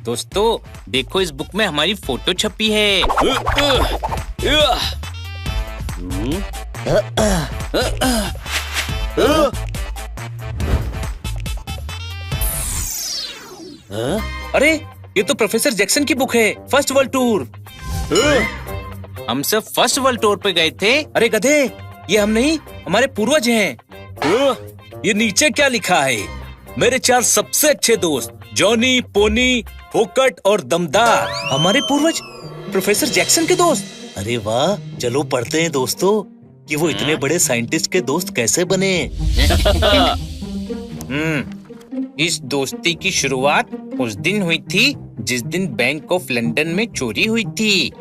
दोस्तों देखो, इस बुक में हमारी फोटो छपी है। अरे ये तो प्रोफेसर जैक्सन की बुक है, फर्स्ट वर्ल्ड टूर। हम सब फर्स्ट वर्ल्ड टूर पे गए थे। अरे गधे, ये हम नहीं, हमारे पूर्वज हैं। ये नीचे क्या लिखा है? मेरे 4 सबसे अच्छे दोस्त जॉनी, पोनी, फोकट और दमदार। हमारे पूर्वज प्रोफेसर जैक्सन के दोस्त। अरे वाह, चलो पढ़ते हैं दोस्तों कि वो इतने बड़े साइंटिस्ट के दोस्त कैसे बने। इस दोस्ती की शुरुआत उस दिन हुई थी जिस दिन बैंक ऑफ लंदन में चोरी हुई थी।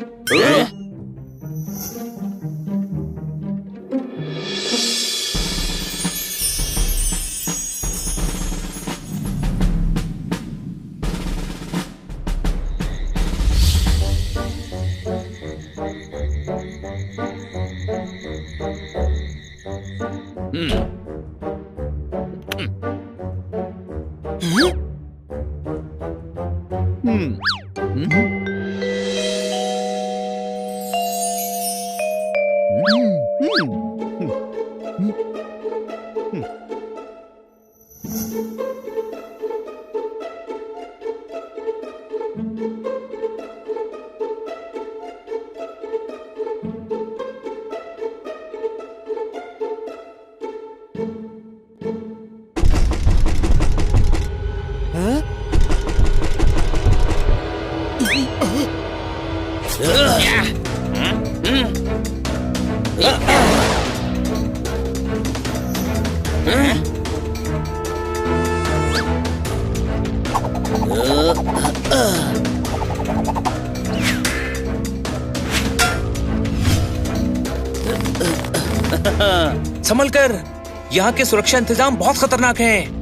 संभल कर, यहाँ के सुरक्षा इंतजाम बहुत खतरनाक हैं।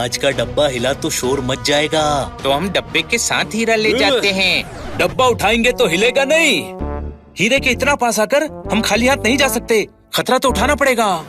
कांच का डब्बा हिला तो शोर मच जाएगा। तो हम डब्बे के साथ हीरा ले जाते हैं। डब्बा उठाएंगे तो हिलेगा नहीं। हीरे के इतना पास आकर हम खाली हाथ नहीं जा सकते, खतरा तो उठाना पड़ेगा।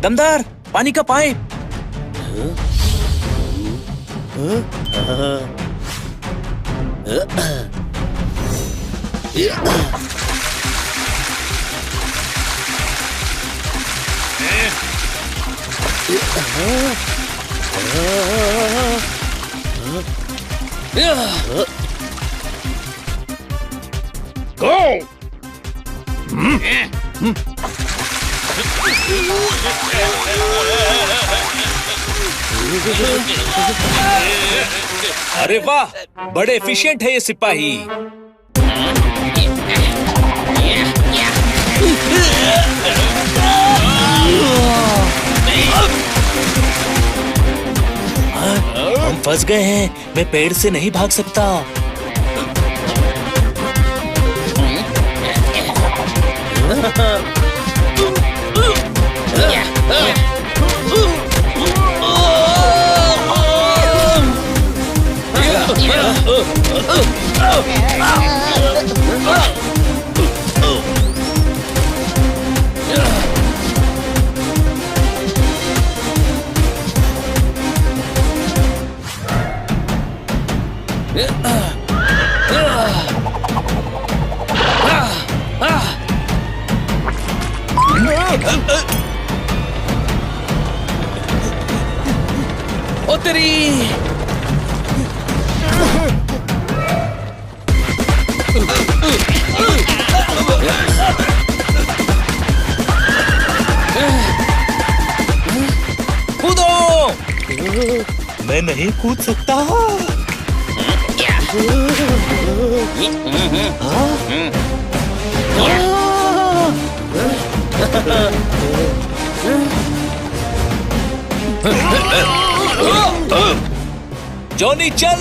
दमदार पानी का पाइप। अरे वाह, बड़े एफिशिएंट है ये सिपाही। हम फंस गए हैं, मैं पेड़ से नहीं भाग सकता। ओ तेरी! कूदो! मैं नहीं कूद सकता। जॉनी चल!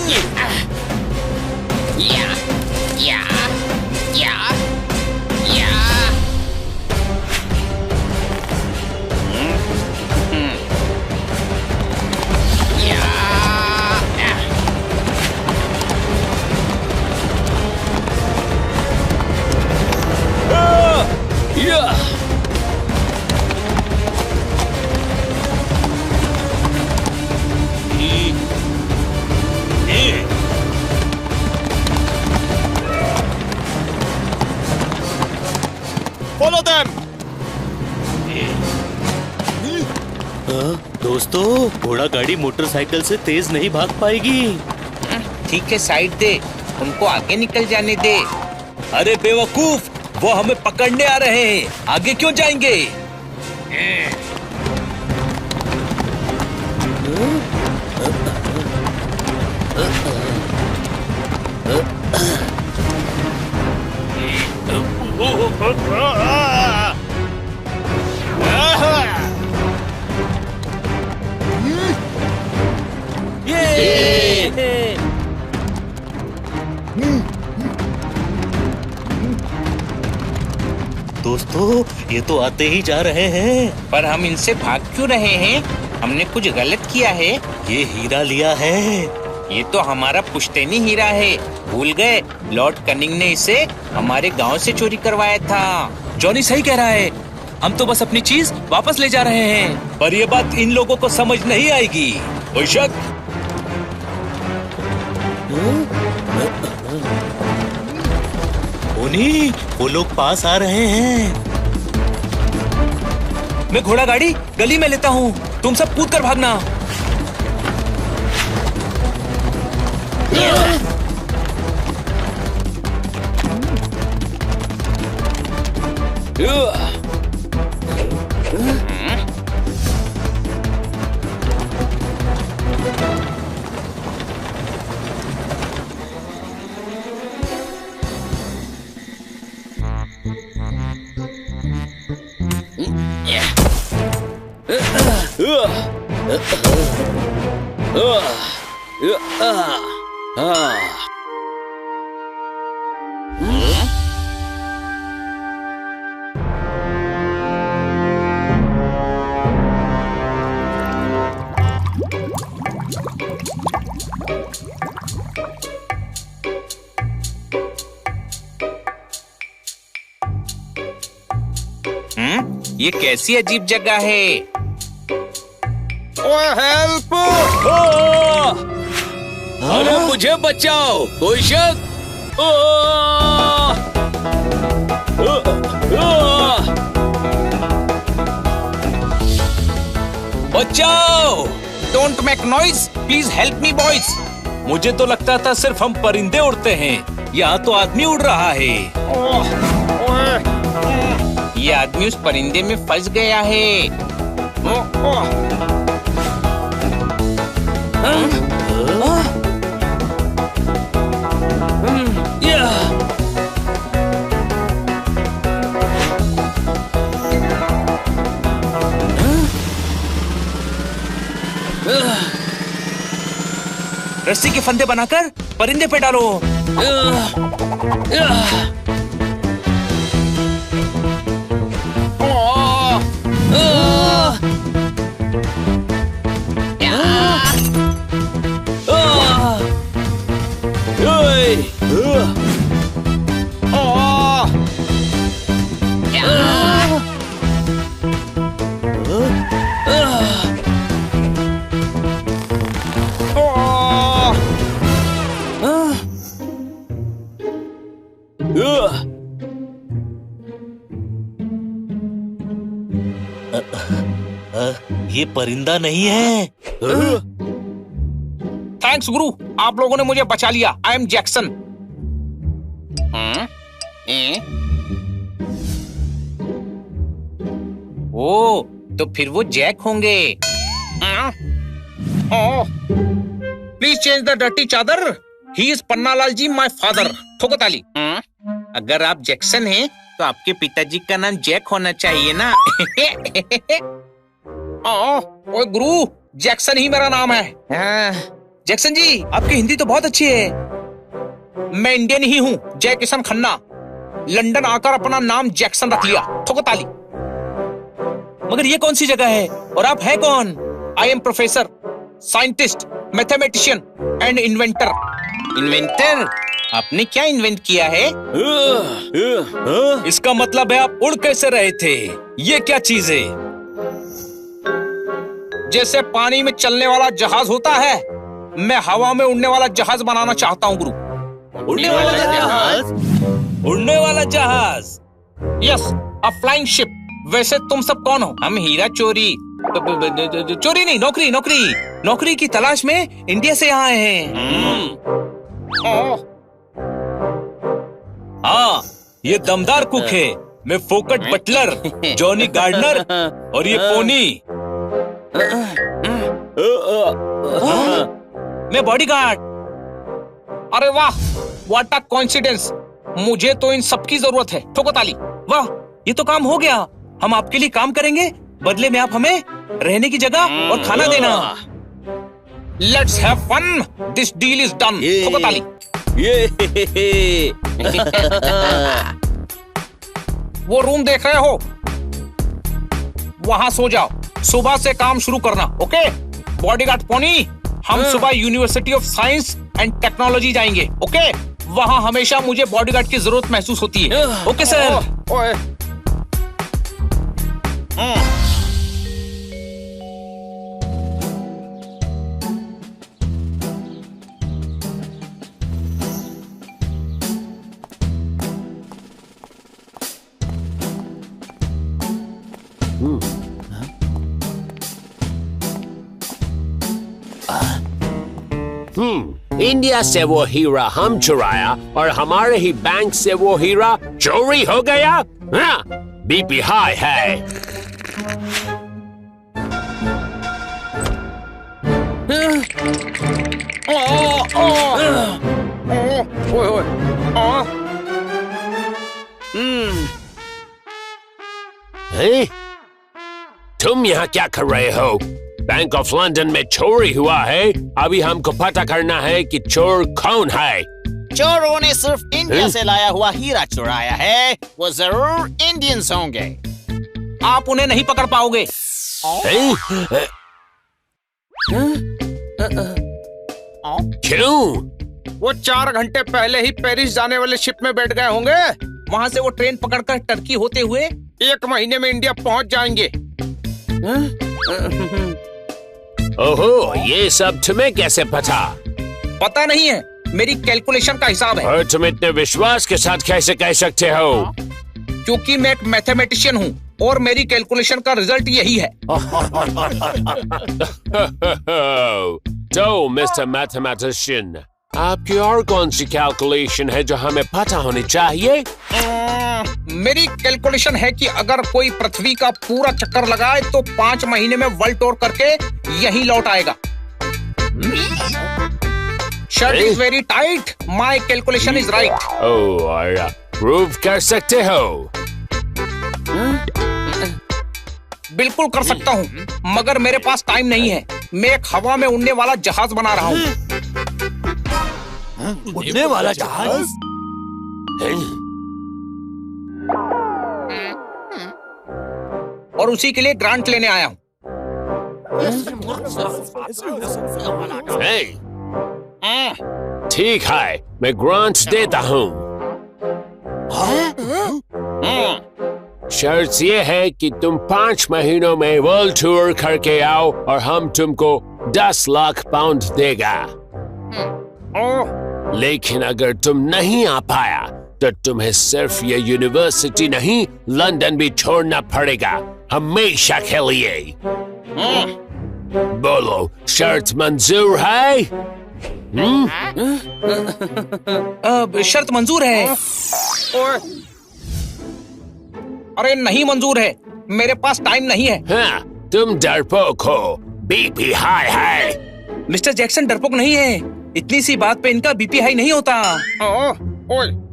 Follow them! दोस्तों, घोड़ा गाड़ी मोटरसाइकिल से तेज नहीं भाग पाएगी। ठीक है, साइड दे, उनको आगे निकल जाने दे। अरे बेवकूफ, वो हमें पकड़ने आ रहे हैं, आगे क्यों जाएंगे? दोस्तों, ये तो आते ही जा रहे हैं। पर हम इनसे भाग क्यों रहे हैं? हमने कुछ गलत किया है? ये हीरा लिया है। ये तो हमारा पुश्तैनी हीरा है। भूल गए, लॉर्ड कनिंग ने इसे हमारे गांव से चोरी करवाया था। जॉनी सही कह रहा है, हम तो बस अपनी चीज वापस ले जा रहे हैं। पर ये बात इन लोगों को समझ नहीं आएगी। कोई शक? पोनी, वो लोग पास आ रहे हैं। मैं घोड़ा गाड़ी गली में लेता हूँ, तुम सब कूद कर भागना। ये कैसी अजीब जगह है? हेल्प! अरे मुझे बचाओ, कोई शक? बचाओ! Don't make noise, please help me boys. मुझे तो लगता था सिर्फ हम परिंदे उड़ते हैं, यहाँ तो आदमी उड़ रहा है। ये आदमी उस परिंदे में फंस गया है। रस्सी के फंदे बनाकर परिंदे पे डालो। ये परिंदा नहीं है। थैंक्स गुरु, आप लोगों ने मुझे बचा लिया। I am Jackson. ओ, तो फिर वो जैक होंगे। प्लीज चेंज द डर्टी चादर। He is Pannalal ji my father. ठोको ताली। अगर आप जैक्सन हैं, तो आपके पिताजी का नाम जैक होना चाहिए ना। ओए गुरु, जैक्सन ही मेरा नाम है। जैक्सन जी, आपकी हिंदी तो बहुत अच्छी है। मैं इंडियन ही हूँ, जय किशन खन्ना। लंदन आकर अपना नाम जैक्सन रख लिया। ठोको ताली। मगर ये कौन सी जगह है और आप हैं कौन? I am professor, scientist, mathematician and inventor. Inventor? आपने क्या इन्वेंट किया है? इसका मतलब है आप उड़ कैसे रहे थे? ये क्या चीज है? जैसे पानी में चलने वाला जहाज होता है, मैं हवा में उड़ने वाला जहाज बनाना चाहता हूँ गुरु। उड़ने वाला जहाज? उड़ने वाला जहाज? Yes, a flying ship. वैसे तुम सब कौन हो? हम हीरा चोरी नहीं, नौकरी की तलाश में इंडिया से यहाँ आए हैं। हाँ, ये दमदार कुक है। मैं फोकट बटलर, जॉनी गार्डनर और ये पोनी। मैं बॉडीगार्ड। अरे वाह, व्हाट अ कोइंसिडेंस। मुझे तो इन सब की जरूरत है। ठोको ताली। वाह, ये तो काम हो गया। हम आपके लिए काम करेंगे, बदले में आप हमें रहने की जगह और खाना देना। Let's have fun. This deal is done. ठोको ताली। वो रूम देख रहे हो, वहां सो जाओ। सुबह से काम शुरू करना। ओके? बॉडीगार्ड पोनी, हम सुबह university of science and technology जाएंगे। ओके, वहाँ हमेशा मुझे बॉडीगार्ड की जरूरत महसूस होती है। Okay sir. इंडिया से वो हीरा हम चुराया और हमारे ही बैंक से वो हीरा चोरी हो गया। हाँ, बीपी हाई है। तुम यहाँ क्या कर रहे हो? बैंक ऑफ लंदन में चोरी हुआ है। अभी हमको पता करना है कि चोर कौन है। चोरों ने सिर्फ इंडिया से लाया हुआ हीरा चुराया है। वो जरूर इंडियंस होंगे। आप उन्हें नहीं पकड़ पाओगे। क्यों? वो 4 घंटे पहले ही पेरिस जाने वाले शिप में बैठ गए होंगे। वहाँ से वो ट्रेन पकड़कर टर्की होते हुए 1 महीने में इंडिया पहुँच जाएंगे। ओहो, ये सब तुम्हें कैसे पता नहीं है, मेरी कैलकुलेशन का हिसाब है। और तुम इतने विश्वास के साथ कैसे कह सकते हो? क्योंकि मैं एक मैथमेटिशियन हूँ और मेरी कैलकुलेशन का रिजल्ट यही है। तो मिस्टर मैथमेटिशियन, आपकी और कौन सी कैलकुलेशन है जो हमें पता होनी चाहिए? मेरी कैलकुलेशन है कि अगर कोई पृथ्वी का पूरा चक्कर लगाए तो 5 महीने में वर्ल्ड टूर करके यहीं लौट आएगा। Shirt is very tight, my calculation is right. Oh, prove कर सकते हो? बिल्कुल कर सकता हूँ, मगर मेरे पास टाइम नहीं है। मैं एक हवा में उड़ने वाला जहाज बना रहा हूँ। उड़ने वाला जहाज? और उसी के लिए ग्रांट लेने आया हूँ। ठीक है, मैं ग्रांट देता हूँ। शर्त ये है कि तुम 5 महीनों में वर्ल्ड टूर करके आओ और हम तुमको 10 लाख पाउंड देगा। लेकिन अगर तुम नहीं आ पाया तो तुम्हें सिर्फ ये यूनिवर्सिटी नहीं, लंदन भी छोड़ना पड़ेगा, हमेशा के लिए। बोलो, शर्त मंजूर है? शर्त मंजूर है। अरे नहीं मंजूर है, मेरे पास टाइम नहीं है। हाँ, तुम डरपोक हो, बीपी हाई है। मिस्टर जैक्सन डरपोक नहीं है, इतनी सी बात पे इनका बीपी हाई नहीं होता।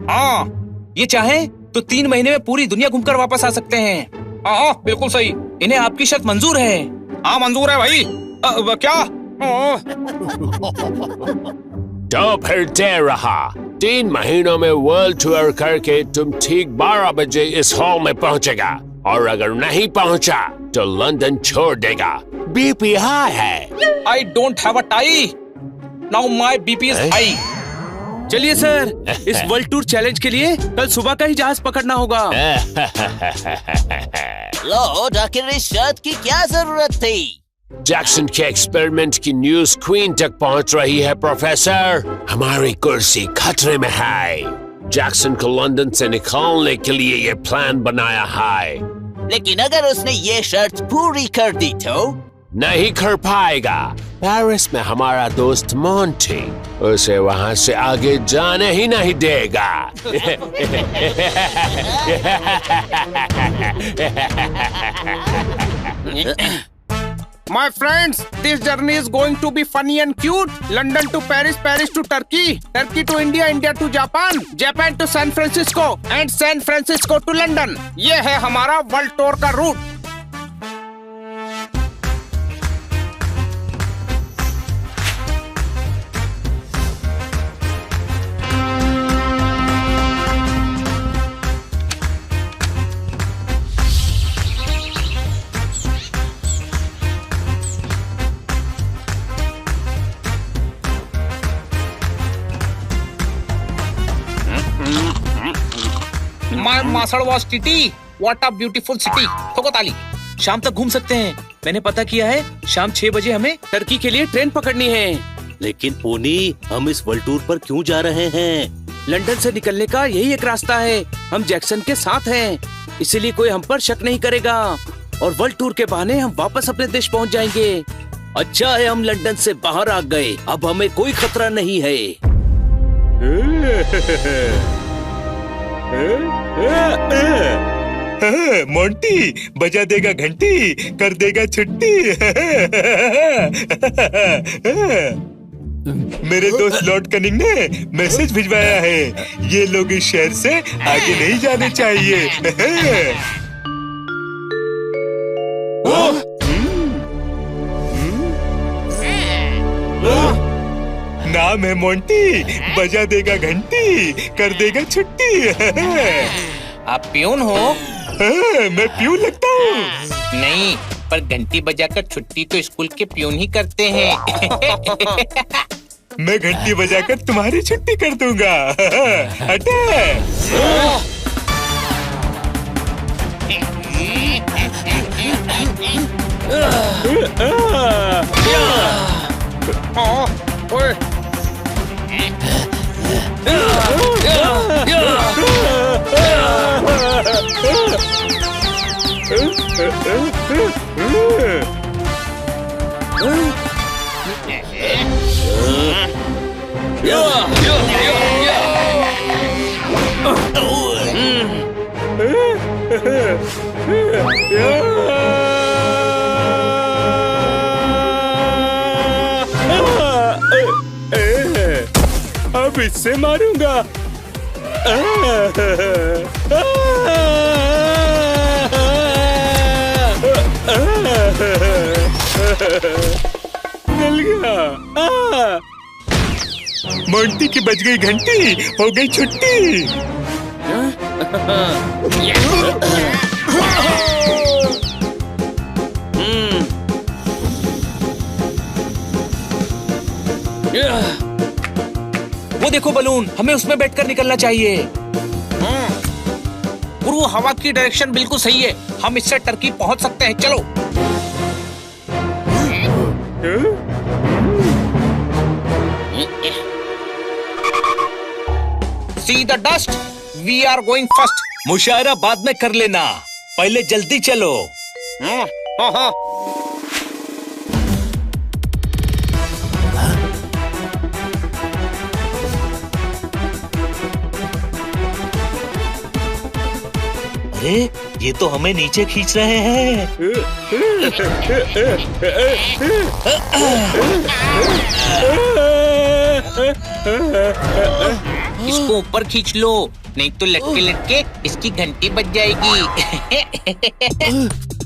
हाँ, ये चाहे तो 3 महीने में पूरी दुनिया घूमकर वापस आ सकते हैं। हाँ, बिल्कुल सही। इन्हें आपकी शर्त मंजूर है? हाँ मंजूर है भाई। क्या? तो फिर देर रहा। 3 महीनों में वर्ल्ड टूर करके तुम ठीक 12 बजे इस हॉल में पहुंचेगा, और अगर नहीं पहुंचा तो लंदन छोड़ देगा। बीपी हाई है। I don't have a tie, now my BP is high. चलिए सर, इस वर्ल्ड टूर चैलेंज के लिए कल सुबह का ही जहाज पकड़ना होगा। लॉर्ड, आखिर इस शर्त की क्या जरूरत थी? जैक्सन के एक्सपेरिमेंट की न्यूज़ क्वीन तक पहुंच रही है प्रोफेसर। हमारी कुर्सी खतरे में है। जैक्सन को लंदन से निकालने के लिए ये प्लान बनाया है। लेकिन अगर उसने ये शर्त पूरी कर दी तो? नहीं कर पाएगा। पेरिस में हमारा दोस्त मोंटी उसे वहां से आगे जाने ही नहीं देगा। My friends, this journey is going to be funny and cute. London to Paris, Paris to Turkey, Turkey to India, India to Japan, Japan to San Francisco and San Francisco to London. ये है हमारा world tour का route. My मासड़ was टिटी, what a beautiful city. ठोको ताली। शाम तक घूम सकते हैं। मैंने पता किया है, शाम 6 बजे हमें टर्की के लिए ट्रेन पकड़नी है। लेकिन पोनी, हम इस वर्ल्ड टूर पर क्यों जा रहे हैं? लंदन से निकलने का यही एक रास्ता है। हम जैक्सन के साथ हैं, इसीलिए कोई हम पर शक नहीं करेगा और वर्ल्ड टूर के बहाने हम वापस अपने देश पहुंच जाएंगे। अच्छा है हम लंदन से बाहर आ गए, अब हमें कोई खतरा नहीं है। मोंटी बजा देगा घंटी, कर देगा छुट्टी। मेरे दोस्त लॉर्ड कनिंग ने मैसेज भिजवाया है, ये लोग इस शहर से आगे नहीं जाने चाहिए। नाम है मोंटी, बजा देगा घंटी, कर देगा छुट्टी। आप पियून हो? मैं प्यून लगता हूँ? नहीं, पर घंटी बजाकर छुट्टी तो स्कूल के पियून ही करते हैं। मैं घंटी बजाकर तुम्हारी छुट्टी कर दूंगा। हटे। ओए, अब इससे मारूंगा। मिल गया। मोंटी की बज गई घंटी, हो गई छुट्टी। वो देखो बलून, हमें उसमें बैठकर निकलना चाहिए। गुरु, हवा की डायरेक्शन बिल्कुल सही है, हम इससे टर्की पहुंच सकते हैं। चलो। See the dust? We are going first. मुशायरा बाद में कर लेना, पहले जल्दी चलो। अरे ये तो हमें नीचे खींच रहे हैं। इसको ऊपर खींच लो, नहीं तो लटके लटके इसकी घंटी बज जाएगी।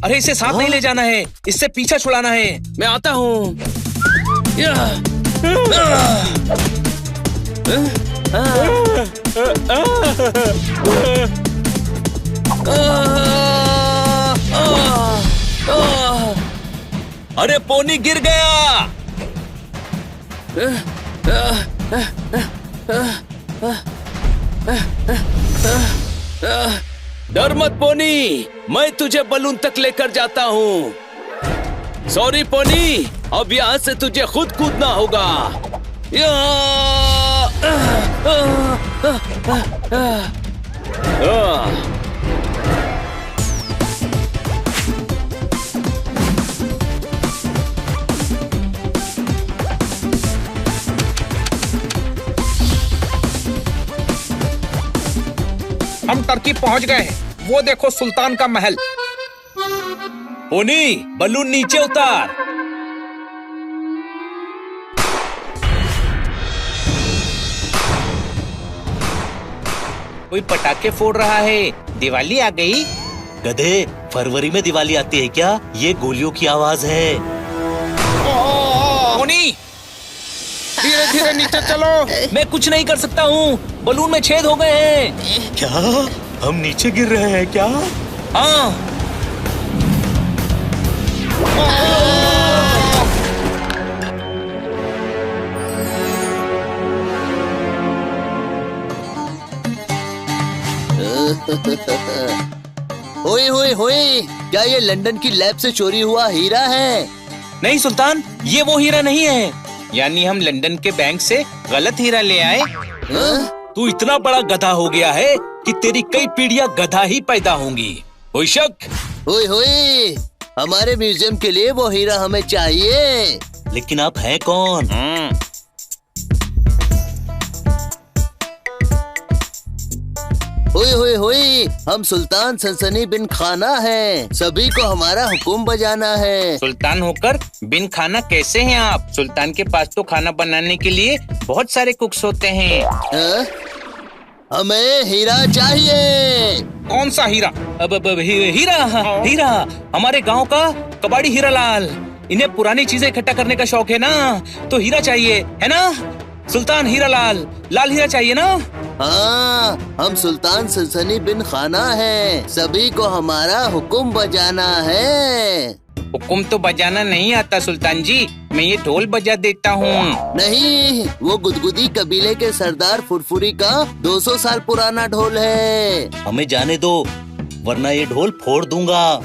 अरे इसे साथ नहीं ले जाना है, इससे पीछा छुड़ाना है। मैं आता हूँ। अरे पोनी गिर गया। डर मत पोनी, मैं तुझे बलून तक लेकर जाता हूँ। सॉरी पोनी, अब यहाँ से तुझे खुद कूदना होगा। हम टर्की पहुंच गए हैं, वो देखो सुल्तान का महल। पोनी बलून नीचे उतार। कोई पटाखे फोड़ रहा है, दिवाली आ गई। गधे, फरवरी में दिवाली आती है क्या? ये गोलियों की आवाज है। पोनी, धीरे धीरे नीचे चलो। मैं कुछ नहीं कर सकता हूँ, बलून में छेद हो गए हैं। क्या हम नीचे गिर रहे हैं क्या? हाँ। ओए होए होए, क्या ये लंदन की लैब से चोरी हुआ हीरा है? नहीं सुल्तान, ये वो हीरा नहीं है। यानी हम लंदन के बैंक से गलत हीरा ले आए। तू इतना बड़ा गधा हो गया है कि तेरी कई पीढ़ियां गधा ही पैदा होंगी। कोई शक? ओए होए, हमारे म्यूजियम के लिए वो हीरा हमें चाहिए। लेकिन आप हैं कौन? होए होए होए, हम सुल्तान सनसनी बिन खाना हैं। सभी को हमारा हुक्म बजाना है। सुल्तान होकर बिन खाना कैसे हैं आप? सुल्तान के पास तो खाना बनाने के लिए बहुत सारे कुक्स होते हैं। हमें हीरा चाहिए। कौन सा हीरा? हीरा हीरा हमारे गांव का कबाड़ी हीरा लाल। इन्हें पुरानी चीजें इकट्ठा करने का शौक है ना, तो हीरा चाहिए है ना? सुल्तान हीरा लाल हीरा चाहिए ना? हाँ, हम सुल्तान सनसनी बिन खाना हैं। सभी को हमारा हुक्म बजाना है। हुक्म तो बजाना नहीं आता सुल्तान जी, मैं ये ढोल बजा देता हूँ। नहीं, वो गुदगुदी कबीले के सरदार फुरफुरी का 200 साल पुराना ढोल है। हमें जाने दो, वरना ये ढोल फोड़ दूंगा।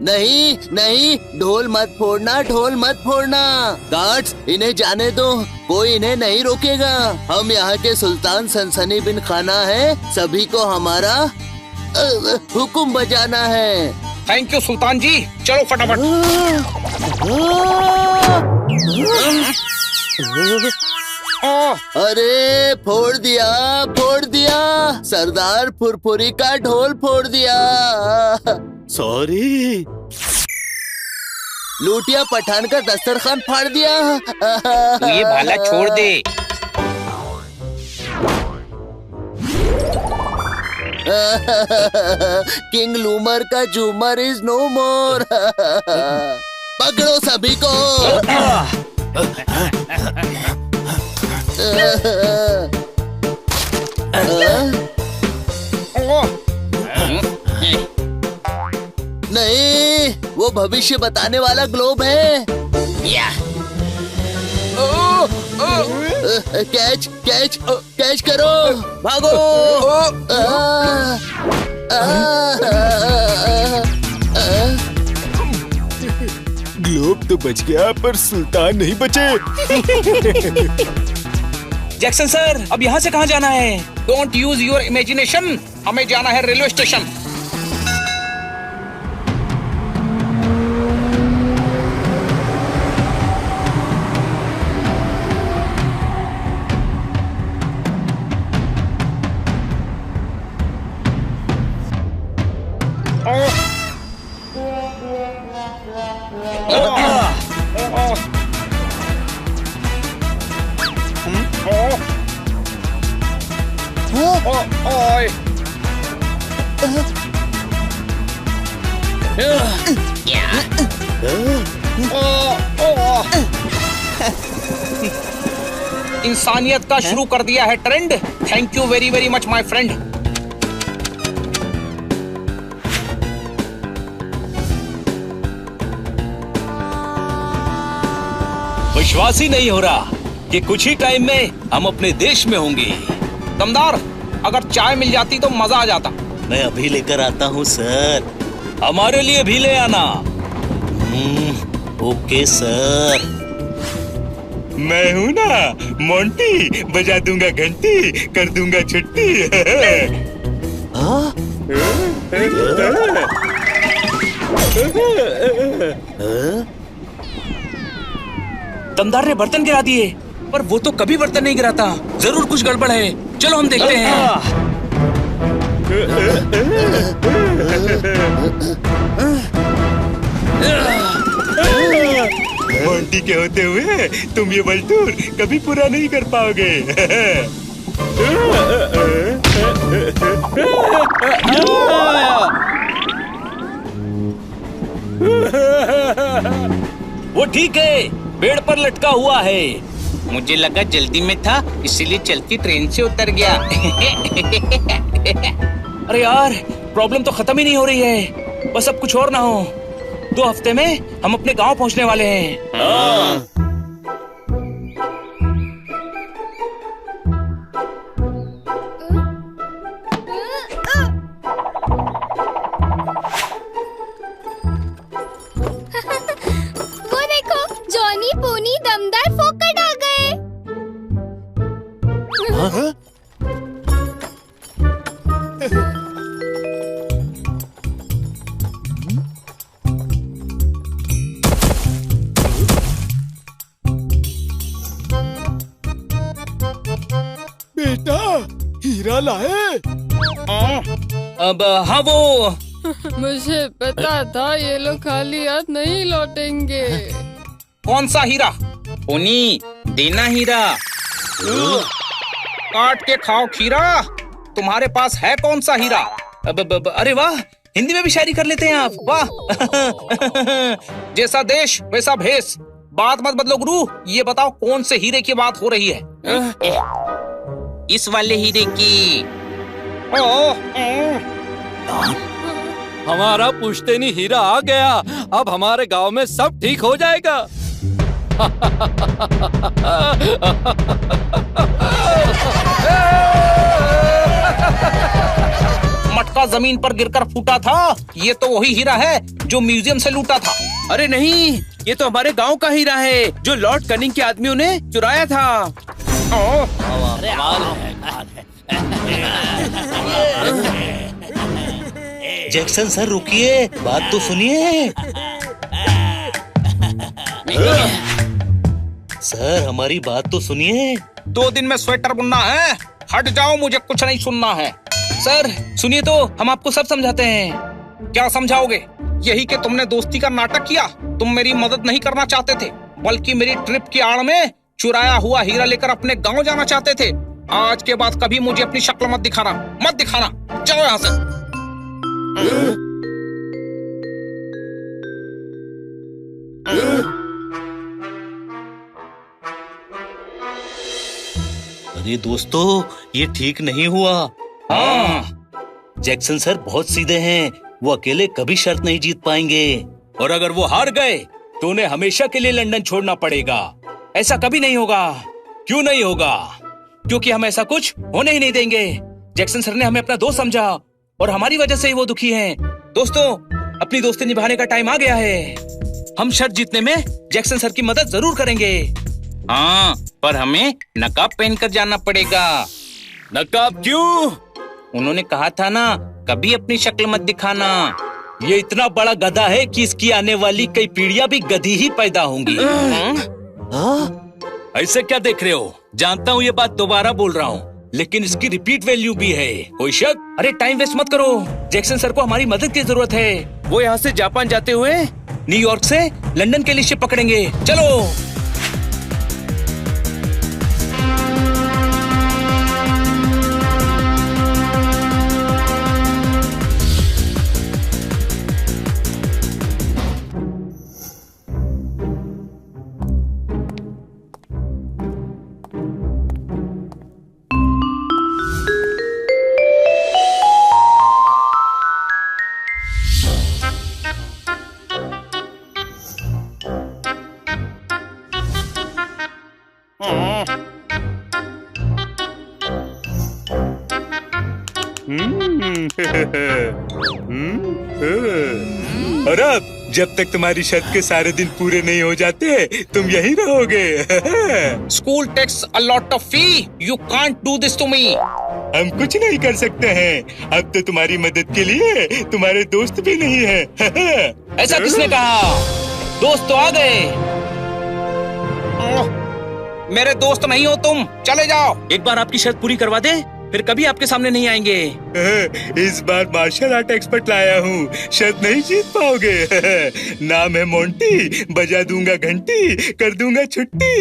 नहीं नहीं, ढोल मत फोड़ना, ढोल मत फोड़ना। गार्ड्स, इन्हें जाने दो, कोई इन्हें नहीं रोकेगा। हम यहाँ के सुल्तान सनसनी बिन खाना है। सभी को हमारा हुक्म बजाना है। थैंक यू सुल्तान जी, चलो फटाफट। अरे फोड़ दिया, फोड़ दिया, सरदार फुरफुरी का ढोल फोड़ दिया। सॉरी। लूटिया पठान का दस्तरखान फाड़ दिया। तू ये भाला छोड़ दे। किंग लूमर का झूमर इज नो मोर। पकड़ो सभी को। नहीं, वो भविष्य बताने वाला ग्लोब है। कैच कैच कैच करो, भागो। ग्लोब तो बच गया, पर सुल्तान नहीं बचे। जैक्सन सर, अब यहाँ से कहाँ जाना है? डोंट यूज योर इमेजिनेशन, हमें जाना है रेलवे स्टेशन। इंसानियत का शुरू कर दिया है trend. Thank you very very much my friend. विश्वास ही नहीं हो रहा कि कुछ ही टाइम में हम अपने देश में होंगे। दमदार, अगर चाय मिल जाती तो मजा आ जाता। मैं अभी लेकर आता हूँ सर। हमारे लिए भी ले आना। Okay sir. मैं हूँ ना मोंटी, बजा दूंगा घंटी, कर दूंगा छुट्टी। दमदार ने बर्तन गिरा दिए, पर वो तो कभी बर्तन नहीं गिराता। जरूर कुछ गड़बड़ है, चलो हम देखते हैं। मोंटी के होते हुए तुम ये वर्ल्ड टूर कभी पूरा नहीं कर पाओगे। वो ठीक है, पेड़ पर लटका हुआ है। मुझे लगा जल्दी में था, इसीलिए चलती ट्रेन से उतर गया। अरे यार, प्रॉब्लम तो खत्म ही नहीं हो रही है। बस अब कुछ और ना हो। 2 हफ्ते में हम अपने गांव पहुंचने वाले हैं। बेटा हीरा लाए। अब हाँ वो मुझे पता था ये लोग खाली हाथ नहीं लौटेंगे। कौन सा हीरा? उन्हीं देना हीरा। काट के खाओ खीरा। तुम्हारे पास है कौन सा हीरा? अरे वाह, हिंदी में भी शायरी कर लेते हैं आप, वाह। जैसा देश वैसा भेष। बात मत बदलो गुरु, ये बताओ कौन से हीरे की बात हो रही है? इस वाले हीरे की। हमारा पुश्तैनी हीरा आ गया। अब हमारे गांव में सब ठीक हो जाएगा। मटका जमीन पर गिरकर फूटा था। ये तो वही हीरा है जो म्यूजियम से लूटा था। अरे नहीं, ये तो हमारे गांव का हीरा है जो लॉर्ड कनिंग के आदमियों ने चुराया था। जैक्सन सर रुकिए, बात तो सुनिए। सर हमारी बात तो सुनिए। 2 दिन में स्वेटर बुनना है। हट जाओ, मुझे कुछ नहीं सुनना है। सर सुनिए तो, हम आपको सब समझाते हैं। क्या समझाओगे? यही कि तुमने दोस्ती का नाटक किया। तुम मेरी मदद नहीं करना चाहते थे, बल्कि मेरी ट्रिप की आड़ में चुराया हुआ हीरा लेकर अपने गांव जाना चाहते थे। आज के बाद कभी मुझे अपनी शक्ल मत दिखाना, मत दिखाना। जाओ यहाँ से। अरे दोस्तों, ये ठीक नहीं हुआ। हाँ, जैक्सन सर बहुत सीधे हैं। वो अकेले कभी शर्त नहीं जीत पाएंगे। और अगर वो हार गए तो उन्हें हमेशा के लिए लंदन छोड़ना पड़ेगा। ऐसा कभी नहीं होगा। क्यों नहीं होगा? क्योंकि हम ऐसा कुछ होने ही नहीं देंगे। जैक्सन सर ने हमें अपना दोस्त समझा और हमारी वजह से ही वो दुखी हैं। दोस्तों, अपनी दोस्ती निभाने का टाइम आ गया है। हम शर्त जीतने में जैक्सन सर की मदद जरूर करेंगे। हाँ, पर हमें नकाब पहनकर जाना पड़ेगा। नकाब क्यों? उन्होंने कहा था ना, कभी अपनी शक्ल मत दिखाना। ये इतना बड़ा गधा है कि इसकी आने वाली कई पीढ़ियां भी गधी ही पैदा होंगी। ऐसे क्या देख रहे हो? जानता हूँ ये बात दोबारा बोल रहा हूँ, लेकिन इसकी रिपीट वैल्यू भी है। कोई शक? अरे टाइम वेस्ट मत करो। जैक्सन सर को हमारी मदद की जरूरत है। वो यहाँ से जापान जाते हुए न्यूयॉर्क से लंदन के लिए शिप पकड़ेंगे। चलो। और अब जब तक तुम्हारी शर्त के सारे दिन पूरे नहीं हो जाते, तुम यहीं रहोगे। School takes a lot of fee. You can't do this to me. हम कुछ नहीं कर सकते हैं। अब तो तुम्हारी मदद के लिए तुम्हारे दोस्त भी नहीं है। ऐसा किसने कहा? दोस्त तो आ गए। मेरे दोस्त नहीं हो तुम, चले जाओ। एक बार आपकी शर्त पूरी करवा दे, फिर कभी आपके सामने नहीं आएंगे। इस बार मार्शल आर्ट एक्सपर्ट लाया हूँ, शर्त नहीं जीत पाओगे। नाम है मोंटी, बजा दूंगा घंटी, कर दूंगा छुट्टी।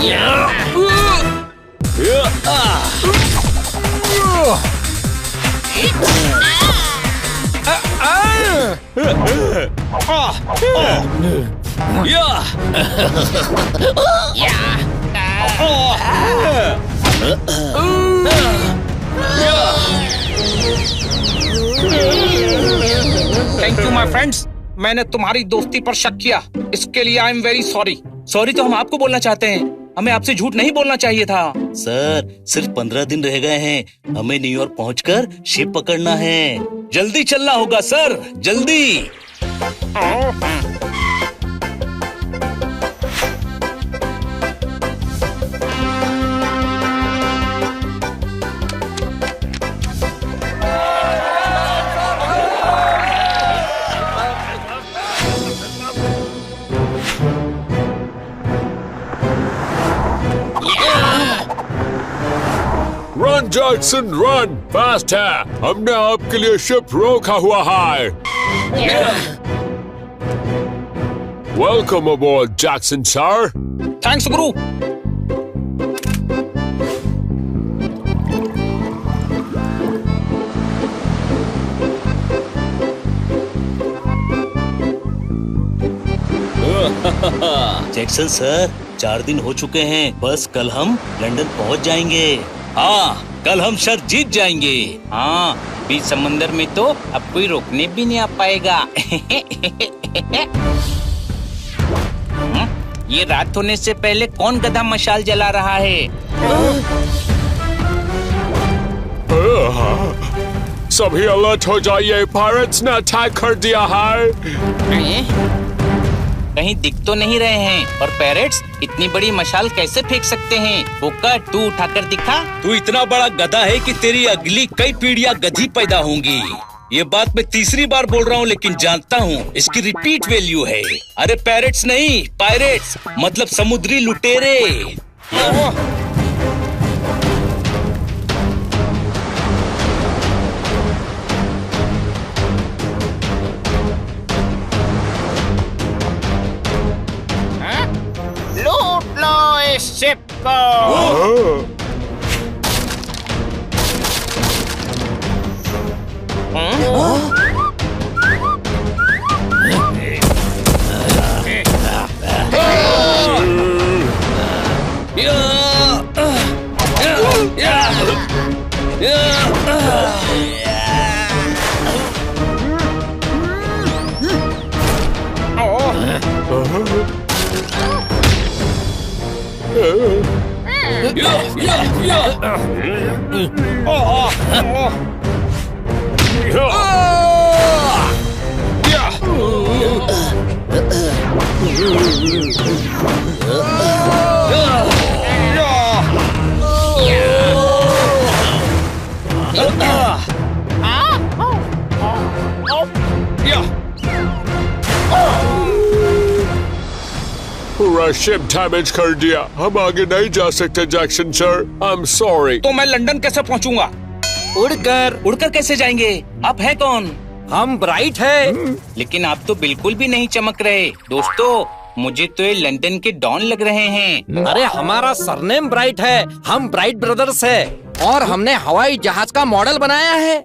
थैंक यू माय फ्रेंड्स, मैंने तुम्हारी दोस्ती पर शक किया, इसके लिए I am very sorry. Sorry तो हम आपको बोलना चाहते हैं, हमें आपसे झूठ नहीं बोलना चाहिए था। सर सिर्फ 15 दिन रह गए हैं, हमें न्यूयॉर्क पहुंचकर शिप पकड़ना है। जल्दी चलना होगा सर, जल्दी। रन जैक्सन रन, फास्ट है, हमने आपके लिए शिप रोका हुआ है। Welcome aboard Jackson sir. Thanks गुरु। जैक्सन सर 4 दिन हो चुके हैं, बस कल हम लंदन पहुंच जाएंगे। हाँ, कल हम शर्त जीत जाएंगे। हाँ, बीच समंदर में तो अब कोई रोकने भी नहीं आ पाएगा। ये रात होने से पहले कौन गधा मशाल जला रहा है? सभी अलर्ट हो जाइए, पायरेट्स ने अटैक कर दिया है। कहीं दिख तो नहीं रहे हैं, और पैरेट्स इतनी बड़ी मशाल कैसे फेंक सकते हैं? फोकट, तू उठाकर दिखा। तू इतना बड़ा गधा है कि तेरी अगली कई पीढ़ियां गधी पैदा होंगी। ये बात मैं तीसरी बार बोल रहा हूँ, लेकिन जानता हूँ इसकी रिपीट वैल्यू है। अरे पैरेट्स नहीं, पायरेट्स मतलब समुद्री लुटेरे। लूट लो इस शिप को। पूरा शिप डैमेज कर दिया, हम आगे नहीं जा सकते Jackson sir, I am sorry. तो मैं लंदन कैसे पहुंचूंगा? उड़कर कैसे जाएंगे? आप है कौन? हम ब्राइट है। लेकिन आप तो बिल्कुल भी नहीं चमक रहे। दोस्तों, मुझे तो ये लंदन के डॉन लग रहे हैं। अरे हमारा सरनेम ब्राइट है, हम ब्राइट ब्रदर्स है, और हमने हवाई जहाज का मॉडल बनाया है।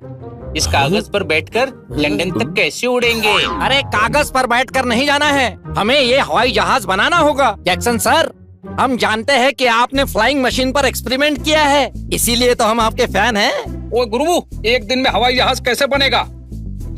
इस कागज पर बैठकर लंदन तक कैसे उड़ेंगे? अरे कागज पर बैठकर नहीं जाना है, हमें ये हवाई जहाज बनाना होगा। जैक्सन सर, हम जानते हैं कि आपने फ्लाइंग मशीन पर एक्सपेरिमेंट किया है, इसीलिए तो हम आपके फैन हैं। ओए गुरु, एक दिन में हवाई जहाज कैसे बनेगा?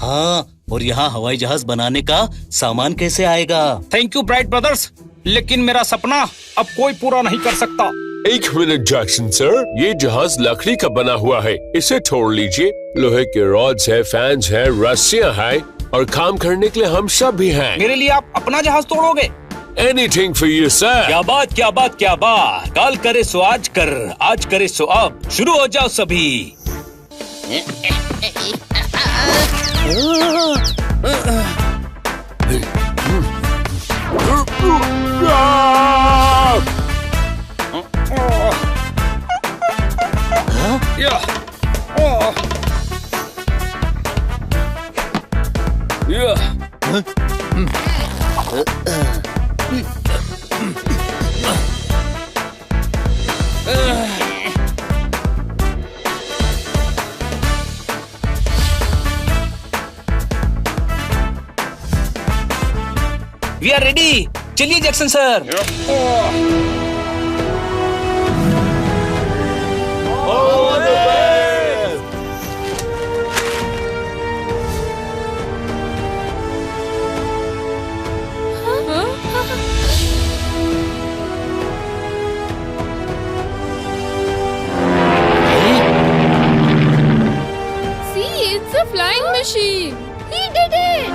हाँ, और यहाँ हवाई जहाज बनाने का सामान कैसे आएगा? थैंक यू ब्राइट ब्रदर्स, लेकिन मेरा सपना अब कोई पूरा नहीं कर सकता। एक मिनट जैक्सन सर, ये जहाज लकड़ी का बना हुआ है, इसे तोड़ लीजिए। लोहे के रॉड्स है, फैंस है, रस्सियाँ है, और काम करने के लिए हम सब भी हैं। मेरे लिए आप अपना जहाज तोड़ोगे? Anything for you, sir. क्या बात, क्या बात, क्या बात। काल करे सो आज कर, आज करे सो अब। शुरू हो जाओ सभी। We are ready. चलिए Jackson sir. See, it's a flying machine. He did it.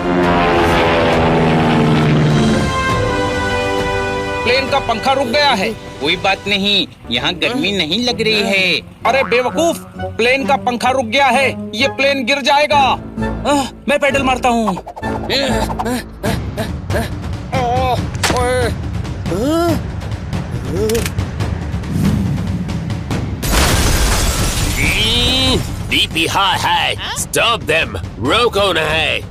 Plane का पंखा रुक गया है। कोई बात नहीं, यहाँ गर्मी नहीं लग रही है। अरे बेवकूफ, प्लेन का पंखा रुक गया है, ये प्लेन गिर जाएगा। मैं पेडल मारता हूँ। डीपी हाई है, स्टॉप देम, रोको नहीं।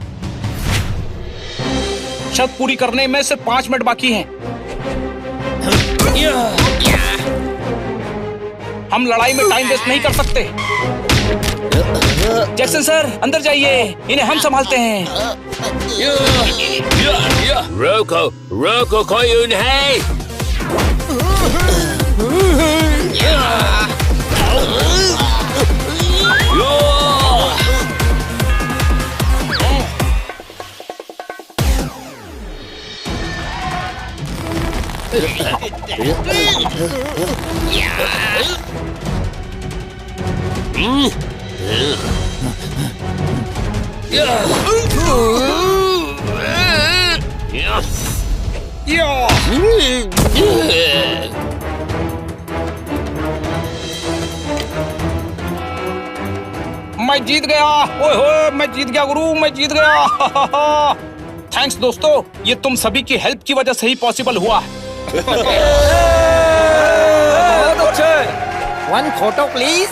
शर्त पूरी करने में सिर्फ 5 मिनट बाकी हैं। हम लड़ाई में टाइम वेस्ट नहीं कर सकते। जैक्सन सर अंदर जाइए, इन्हें हम संभालते हैं। रोको रोको, कोई नहीं। मैं जीत गया। ओए होए, मैं जीत गया गुरु, मैं जीत गया। थैंक्स दोस्तों, ये तुम सभी की हेल्प की वजह से ही पॉसिबल हुआ। One photo please.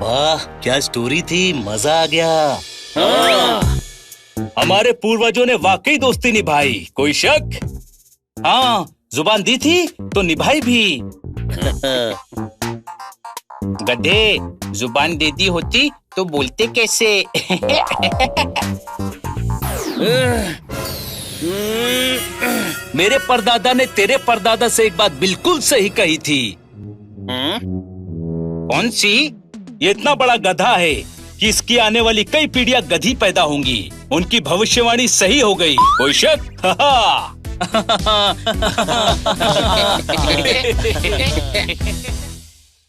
वाह, क्या स्टोरी थी, मजा आ गया। हमारे पूर्वजों ने वाकई दोस्ती निभाई, कोई शक? हाँ, जुबान दी थी तो निभाई भी। गधे, जुबान दे दी होती तो बोलते कैसे? मेरे परदादा ने तेरे परदादा से एक बात बिल्कुल सही कही थी। कौन सी? ये इतना बड़ा गधा है कि इसकी आने वाली कई पीढ़ियां गधी पैदा होंगी। उनकी भविष्यवाणी सही हो गई, कोई शक?